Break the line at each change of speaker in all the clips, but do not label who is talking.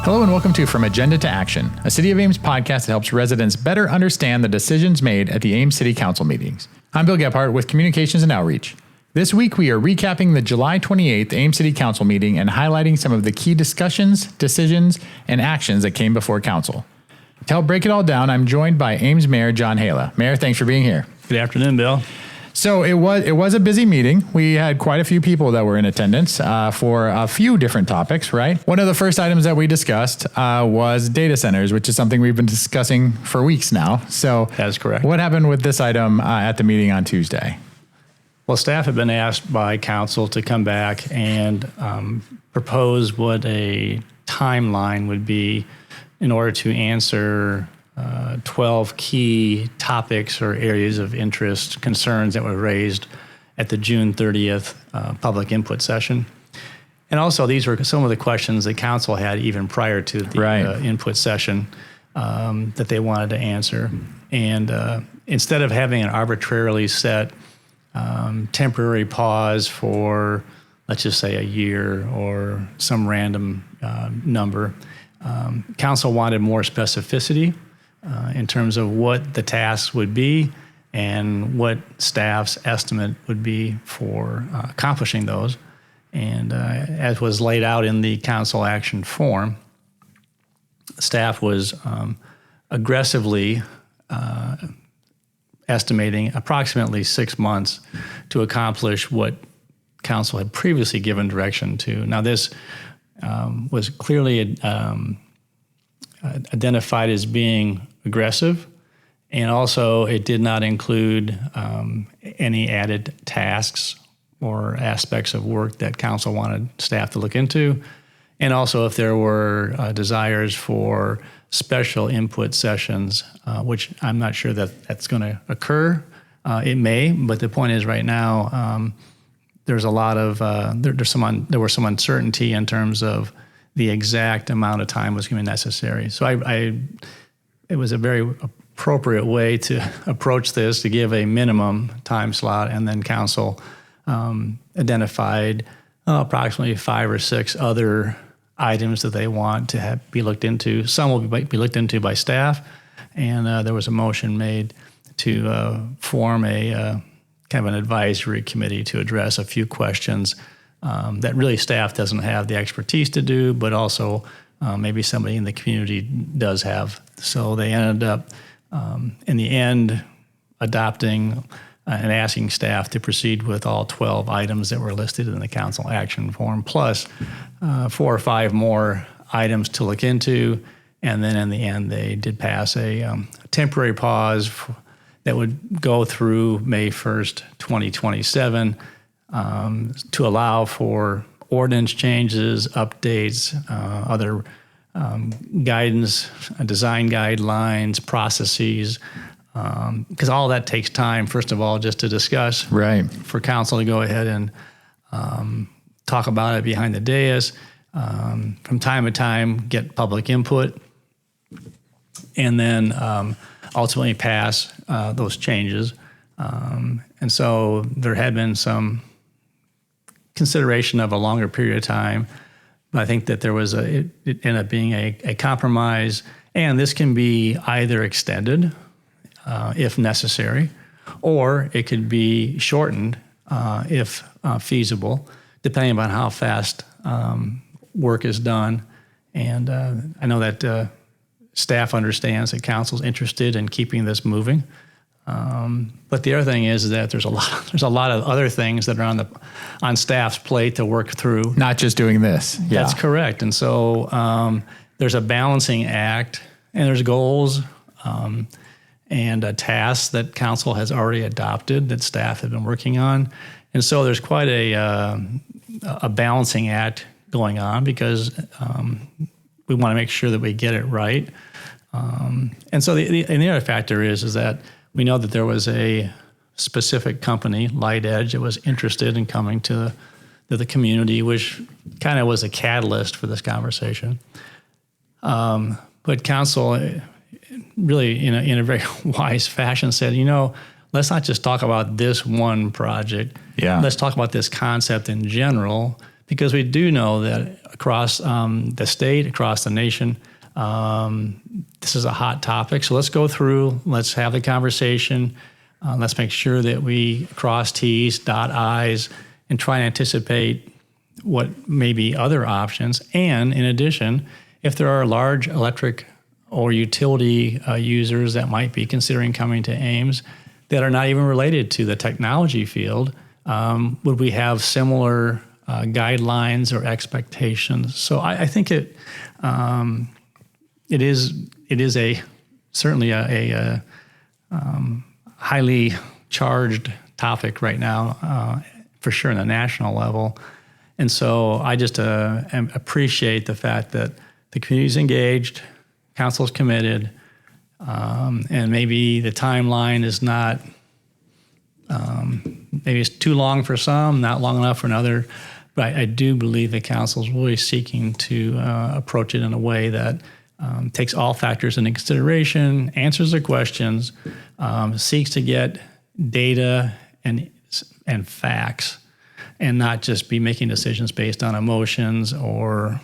Hello and welcome to From Agenda to Action, a City of Ames podcast that helps residents better understand the decisions made at the Ames City Council meetings. I'm Bill Gebhart with Communications and Outreach. This week we are recapping the July 28th Ames City Council meeting and highlighting some of the key discussions, decisions, and actions that came before Council. To help break it all down, I'm joined by Ames Mayor John Haila. Mayor, thanks for being here.
Good afternoon, Bill.
So it was a busy meeting. We had quite a few people that were in attendance for a few different topics, right? One of the first items that we discussed was data centers, which is something we've been discussing for weeks now. So
that is correct.
What happened with this item at the meeting on Tuesday?
Well, staff have been asked by council to come back and propose what a timeline would be in order to answer 12 key topics or areas of interest, concerns that were raised at the June 30th public input session. And also, these were some of the questions that council had even prior to the input session that they wanted to answer. And instead of having an arbitrarily set temporary pause for, let's just say, a year or some random number, council wanted more specificity in terms of what the tasks would be and what staff's estimate would be for accomplishing those. And as was laid out in the council action form, staff was aggressively estimating approximately 6 months to accomplish what council had previously given direction to. Now, this was clearly identified as being aggressive, and also it did not include any added tasks or aspects of work that council wanted staff to look into, and also if there were desires for special input sessions, which I'm not sure that that's going to occur. It may, but the point is right now there's a lot of there was some uncertainty in terms of the exact amount of time was going to be necessary. So it was a very appropriate way to approach this, to give a minimum time slot, and then council identified approximately 5 or 6 other items that they want to be looked into. Some will be looked into by staff, and there was a motion made to form a kind of an advisory committee to address a few questions that really staff doesn't have the expertise to do, but also maybe somebody in the community does have. So they ended up, in the end, adopting and asking staff to proceed with all 12 items that were listed in the council action form, plus 4 or 5 more items to look into. And then in the end, they did pass a temporary pause that would go through May 1st, 2027, to allow for ordinance changes, updates, other guidance, design guidelines, processes, because all that takes time, first of all, just to discuss.
Right. For
council to go ahead and talk about it behind the dais, from time to time get public input, and then ultimately pass those changes. And so there had been some consideration of a longer period of time, but I think that there was it ended up being a compromise, and this can be either extended if necessary, or it could be shortened if feasible, depending upon how fast work is done. And I know that staff understands that council's interested in keeping this moving. But the other thing is that there's a lot of other things that are on staff's plate to work through.
Not just doing this. Yeah.
That's correct. And so there's a balancing act, and there's goals and tasks that council has already adopted that staff have been working on. And so there's quite a balancing act going on, because we want to make sure that we get it right. And so the other factor is that we know that there was a specific company, Light Edge, that was interested in coming to the community, which kind of was a catalyst for this conversation. But council really, in a very wise fashion, said, let's not just talk about this one project.
Yeah.
Let's talk about this concept in general, because we do know that across the state, across the nation, this is a hot topic. So let's go through, let's have the conversation. Let's make sure that we cross T's, dot I's, and try and anticipate what may be other options. And in addition, if there are large electric or utility users that might be considering coming to Ames that are not even related to the technology field, would we have similar guidelines or expectations? So I think it is certainly a highly charged topic right now, for sure, in the national level. And so I just appreciate the fact that the community's engaged, council's committed, and maybe the timeline is not, maybe it's too long for some, not long enough for another. But I do believe the council's really seeking to approach it in a way that takes all factors into consideration, answers the questions, seeks to get data and facts, and not just be making decisions based on emotions or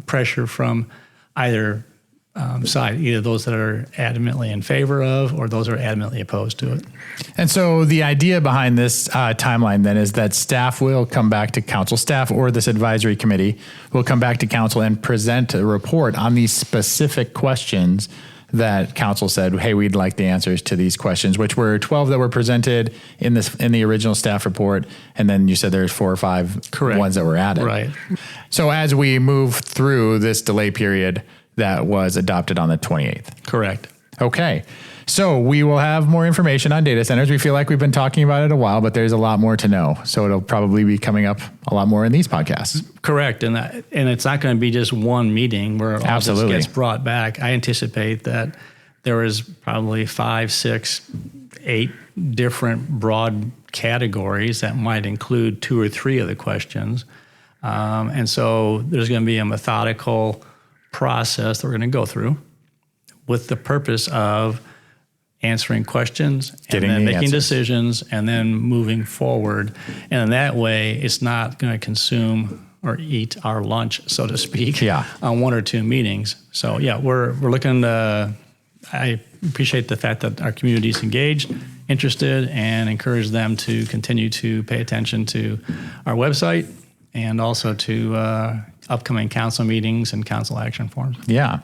pressure from either side, either those that are adamantly in favor of or those that are adamantly opposed to it.
And so the idea behind this timeline then is that staff will come back to council, staff or this advisory committee will come back to council and present a report on these specific questions that council said, hey, we'd like the answers to these questions, which were 12 that were presented in the original staff report. And then you said there's 4 or 5
Correct.
Ones that were added.
Right.
So as we move through this delay period that was adopted on the 28th.
Correct.
Okay. So we will have more information on data centers. We feel like we've been talking about it a while, but there's a lot more to know. So it'll probably be coming up a lot more in these podcasts.
Correct. And it's not going to be just one meeting where all this gets brought back. I anticipate that there is probably 5, 6, 8 different broad categories that might include 2 or 3 of the questions. And so there's going to be a methodical process that we're going to go through with the purpose of answering questions and then making decisions and then moving forward. And in that way, it's not going to consume or eat our lunch, so to speak, on 1 or 2 meetings. So yeah, we're looking to, I appreciate the fact that our community is engaged, interested, and encourage them to continue to pay attention to our website and also to upcoming council meetings and council action forms.
Yeah.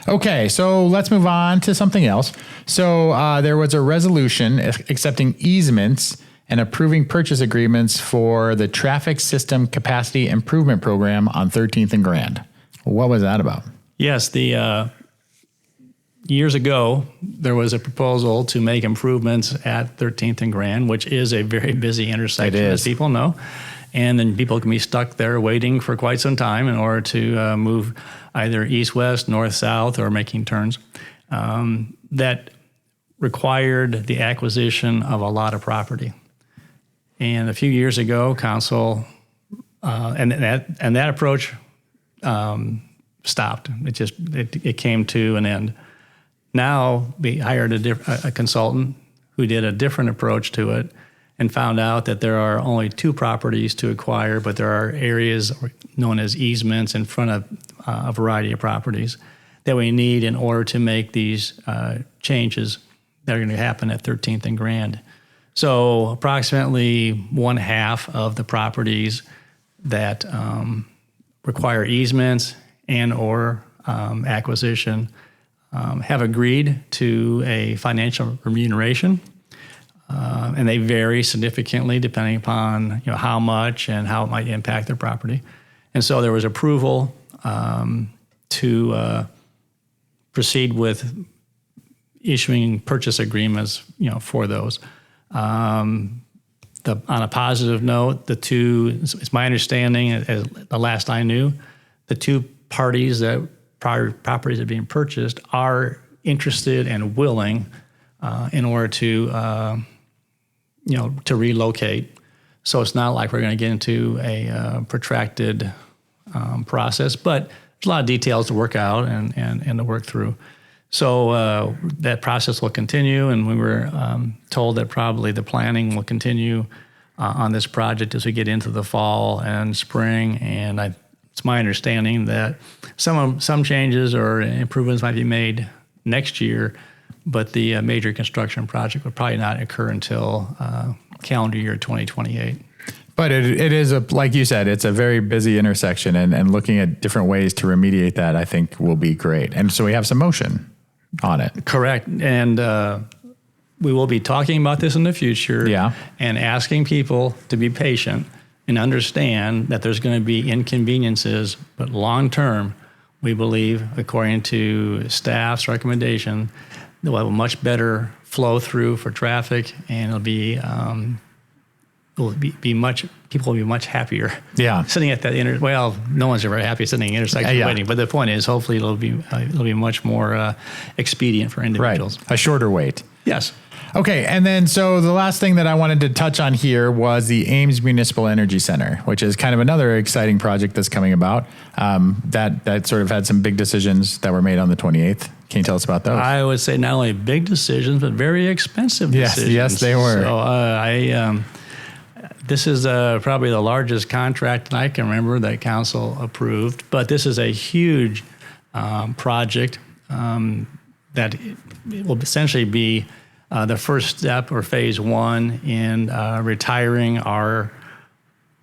Okay, so let's move on to something else. So there was a resolution accepting easements and approving purchase agreements for the Traffic System Capacity Improvement Program on 13th and Grand. What was that about?
Yes, the years ago, there was a proposal to make improvements at 13th and Grand, which is a very busy intersection, as people know. And then people can be stuck there waiting for quite some time in order to move either east-west, north-south, or making turns. That required the acquisition of a lot of property. And a few years ago, council, and that approach stopped. It came to an end. Now we hired a consultant who did a different approach to it, and found out that there are only 2 properties to acquire, but there are areas known as easements in front of a variety of properties that we need in order to make these changes that are going to happen at 13th and Grand. So approximately 1/2 of the properties that require easements and or acquisition have agreed to a financial remuneration. And they vary significantly depending upon how much and how it might impact their property. And so there was approval to proceed with issuing purchase agreements for those. On a positive note, the 2, it's my understanding, as the last I knew, the 2 parties that properties are being purchased are interested and willing in order to to relocate. So it's not like we're going to get into a protracted process, but there's a lot of details to work out and to work through. So that process will continue, and we were told that probably the planning will continue on this project as we get into the fall and spring. And it's my understanding that some changes or improvements might be made next year, but the major construction project would probably not occur until calendar year 2028.
But it is, like you said, it's a very busy intersection, and looking at different ways to remediate that, I think, will be great. And so we have some motion on it.
Correct. And we will be talking about this in the future and asking people to be patient and understand that there's going to be inconveniences, but long term, we believe, according to staff's recommendation, that we'll have a much better flow through for traffic, and it'll be people will be much happier.
Yeah.
Sitting at that well, no one's ever happy sitting in intersection waiting, but the point is, hopefully it'll be much more expedient for individuals.
Right. A shorter wait.
Yes.
Okay, and then so the last thing that I wanted to touch on here was the Ames Municipal Energy Center, which is kind of another exciting project that's coming about. That sort of had some big decisions that were made on the 28th. Can you tell us about those? I
would say not only big decisions, but very expensive decisions.
Yes, they were.
So this is probably the largest contract that I can remember that council approved, but this is a huge project that it will essentially be the first step, or phase one, in retiring our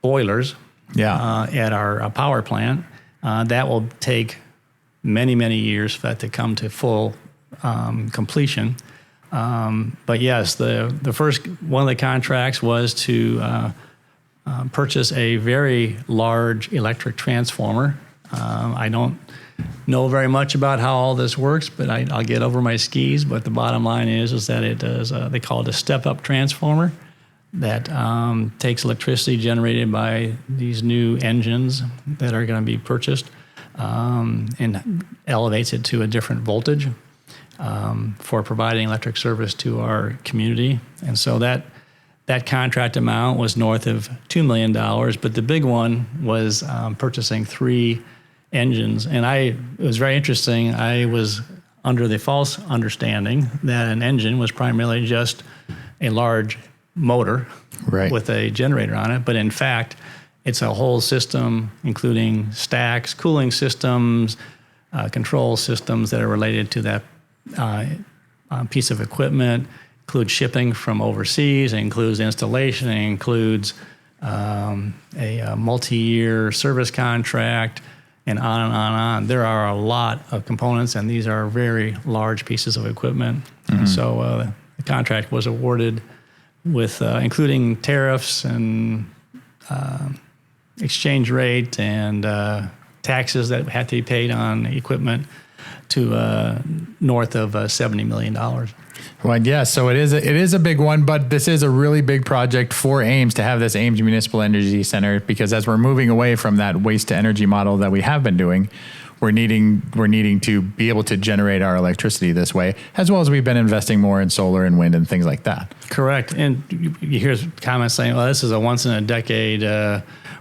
boilers at our power plant. That will take many, many years for that to come to full completion. But yes, the first one of the contracts was to purchase a very large electric transformer. I don't know very much about how all this works, but I'll get over my skis. But the bottom line is that it does, they call it a step-up transformer that takes electricity generated by these new engines that are going to be purchased and elevates it to a different voltage for providing electric service to our community. And so that contract amount was north of $2 million, but the big one was purchasing 3 engines. And it was very interesting. I was under the false understanding that an engine was primarily just a large motor with a generator on it. But in fact, it's a whole system, including stacks, cooling systems, control systems that are related to that piece of equipment. Includes shipping from overseas, it includes installation, it includes a multi-year service contract, and on and on and on. There are a lot of components, and these are very large pieces of equipment. Mm-hmm. And so the contract was awarded with including tariffs and exchange rate and taxes that had to be paid on equipment to north of $70 million.
Well, yeah, so it is a big one, but this is a really big project for Ames to have this Ames Municipal Energy Center, because as we're moving away from that waste to energy model that we have been doing, we're needing to be able to generate our electricity this way, as well as we've been investing more in solar and wind and things like that.
Correct. And you hear comments saying, well, this is a once in a decade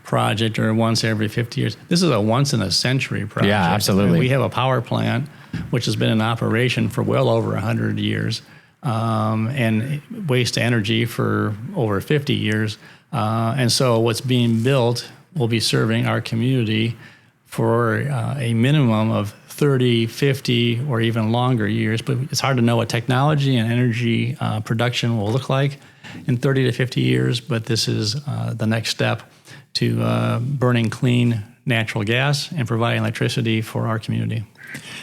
project, or once every 50 years. This is a once in a century project.
Yeah, absolutely.
We have a power plant which has been in operation for well over 100 years. And waste to energy for over 50 years. And so what's being built will be serving our community for a minimum of 30, 50, or even longer years. But it's hard to know what technology and energy production will look like in 30 to 50 years. But this is the next step to burning clean natural gas and providing electricity for our community.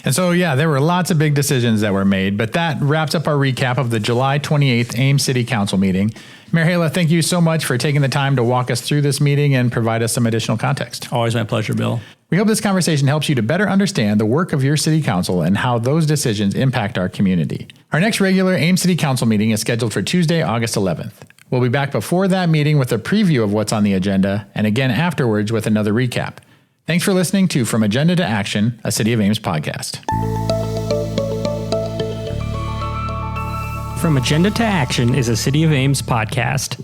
And so, yeah, there were lots of big decisions that were made, but that wraps up our recap of the July 28th Ames City Council meeting. Mayor Haila, thank you so much for taking the time to walk us through this meeting and provide us some additional context.
Always my pleasure, Bill.
We hope this conversation helps you to better understand the work of your city council and how those decisions impact our community. Our next regular Ames City Council meeting is scheduled for Tuesday, August 11th. We'll be back before that meeting with a preview of what's on the agenda, and again afterwards with another recap. Thanks for listening to From Agenda to Action, a City of Ames podcast.
From Agenda to Action is a City of Ames podcast.